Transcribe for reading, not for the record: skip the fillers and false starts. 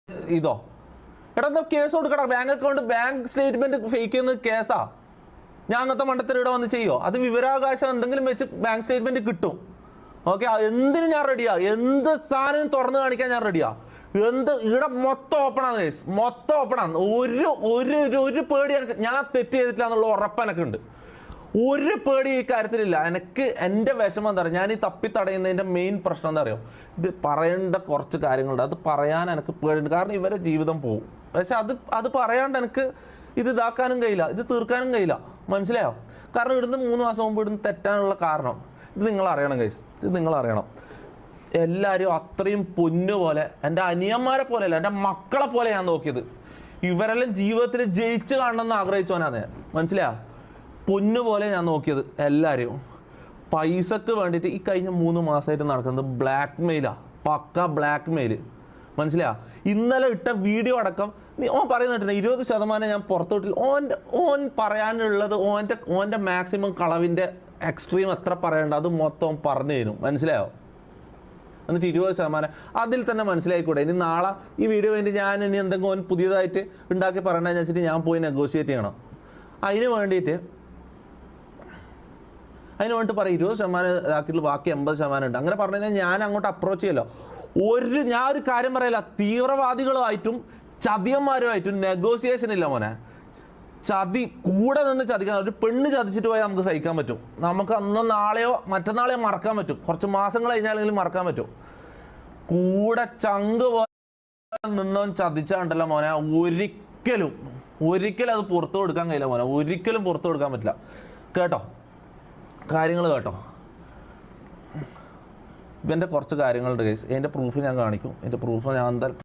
ഇതോ എടാ എന്താ കേസ് കൊടുക്കടാ, bank account bank statement fake ചെയ്യുന്നത് കേസാ. ഞാൻ അങ്ങനത്തെ മണ്ടത്തിൽ ഇവിടെ വന്ന് ചെയ്യോ? അത് വിവരാവകാശം എന്തെങ്കിലും വെച്ച് ബാങ്ക് സ്റ്റേറ്റ്മെന്റ് കിട്ടും. ഓക്കെ, എന്തിനും ഞാൻ റെഡിയാ, എന്ത് സാധനം തുറന്നു കാണിക്കാൻ ഞാൻ റെഡിയാ. ഇവിടെ മൊത്തം ഓപ്പണാണ് കേസ്, മൊത്തം ഓപ്പണാണ്. ഒരു പേടി എനിക്ക്, ഞാൻ തെറ്റ് ചെയ്തിട്ടില്ല എന്നുള്ള ഉറപ്പ് എനിക്കുണ്ട്. ഒരു പേടി ഈ കാര്യത്തിലില്ല. എനിക്ക് എൻ്റെ വിഷമം എന്താ പറയുക, ഞാൻ ഈ തപ്പിത്തടയുന്നതിൻ്റെ മെയിൻ പ്രശ്നം എന്താ പറയുക, ഇത് പറയേണ്ട കുറച്ച് കാര്യങ്ങളുണ്ട്. അത് പറയാൻ എനിക്ക് പേടിയുണ്ട്. കാരണം ഇവരെ ജീവിതം പോകും. പക്ഷെ അത് പറയാണ്ട് എനിക്ക് ഇത് ഇതാക്കാനും കഴിയില്ല, ഇത് തീർക്കാനും കഴിയില്ല. മനസ്സിലായോ? കാരണം ഇവിടുന്ന് 3 മാസം മുമ്പ് ഇവിടുന്ന് തെറ്റാനുള്ള കാരണം ഇത് നിങ്ങൾ അറിയണം ഗൈസ്, ഇത് നിങ്ങൾ അറിയണം. എല്ലാവരും അത്രയും പൊന്നുപോലെ, എൻ്റെ അനിയന്മാരെ പോലെയല്ല, എൻ്റെ മക്കളെ പോലെ ഞാൻ നോക്കിയത്. ഇവരെല്ലാം ജീവിതത്തിൽ ജയിച്ച് കാണണമെന്ന് ആഗ്രഹിച്ചവനാണ് ഞാൻ. മനസ്സിലായോ? പൊന്നുപോലെ ഞാൻ നോക്കിയത് എല്ലാവരെയും. പൈസക്ക് വേണ്ടിയിട്ട് ഈ കഴിഞ്ഞ 3 മാസമായിട്ട് നടക്കുന്നത് ബ്ലാക്ക് മെയിലാണ്, പക്ക ബ്ലാക്ക് മെയിൽ. മനസ്സിലായോ? ഇന്നലെ ഇട്ട വീഡിയോ അടക്കം ഓൻ പറയുന്നുണ്ട് 20% ഞാൻ പുറത്തുവിട്ടില്ല. ഓൻ പറയാനുള്ളത് ഓൻ്റെ മാക്സിമം കളവിൻ്റെ എക്സ്ട്രീം എത്ര പറയണ്ട അത് മൊത്തം പറഞ്ഞു തരും. മനസ്സിലായോ? എന്നിട്ട് 20% അതിൽ തന്നെ മനസ്സിലായിക്കൂടെ. ഇനി നാളെ ഈ വീഡിയോ വേണ്ടി ഞാൻ ഇനി എന്തെങ്കിലും ഓൻ പുതിയതായിട്ട് ഉണ്ടാക്കി പറയണമെന്ന് വെച്ചിട്ട് ഞാൻ പോയി നെഗോഷിയേറ്റ് ചെയ്യണം. അതിന് വേണ്ടിയിട്ട് പറയും 20% ഇതാക്കിയിട്ടുള്ള ബാക്കി 80% ഉണ്ട്. അങ്ങനെ പറഞ്ഞു കഴിഞ്ഞാൽ ഞാൻ അങ്ങോട്ട് അപ്രോച്ച് ചെയ്യല്ലോ. ഞാൻ ഒരു കാര്യം പറയില്ല, തീവ്രവാദികളുമായിട്ടും ചതിയന്മാരുമായിട്ടും നെഗോസിയേഷൻ ഇല്ല മോനെ. ചതി കൂടെ നിന്ന് ചതിക്കാൻ, ഒരു പെണ്ണ് ചതിച്ചിട്ട് പോയാൽ നമുക്ക് സഹിക്കാൻ പറ്റും. നമുക്ക് അന്നോ നാളെയോ മറ്റന്നാളെയോ മറക്കാൻ പറ്റും, കുറച്ച് മാസങ്ങൾ കഴിഞ്ഞാലെങ്കിലും മറക്കാൻ പറ്റും. കൂടെ ചങ്ക് പോലെ നിന്നവൻ ചതിച്ചാണ്ടല്ലോ മോനെ, ഒരിക്കലും അത് പുറത്തു കൊടുക്കാൻ കഴിയില്ല മോനെ, ഒരിക്കലും പുറത്തു കൊടുക്കാൻ പറ്റില്ല. കേട്ടോ കാര്യങ്ങൾ കേട്ടോ. ഇവൻ്റെ കുറച്ച് കാര്യങ്ങളുണ്ട് ഗൈസ്, എൻ്റെ പ്രൂഫ് ഞാൻ കാണിക്കും. എൻ്റെ പ്രൂഫ് ഞാൻ എന്തായാലും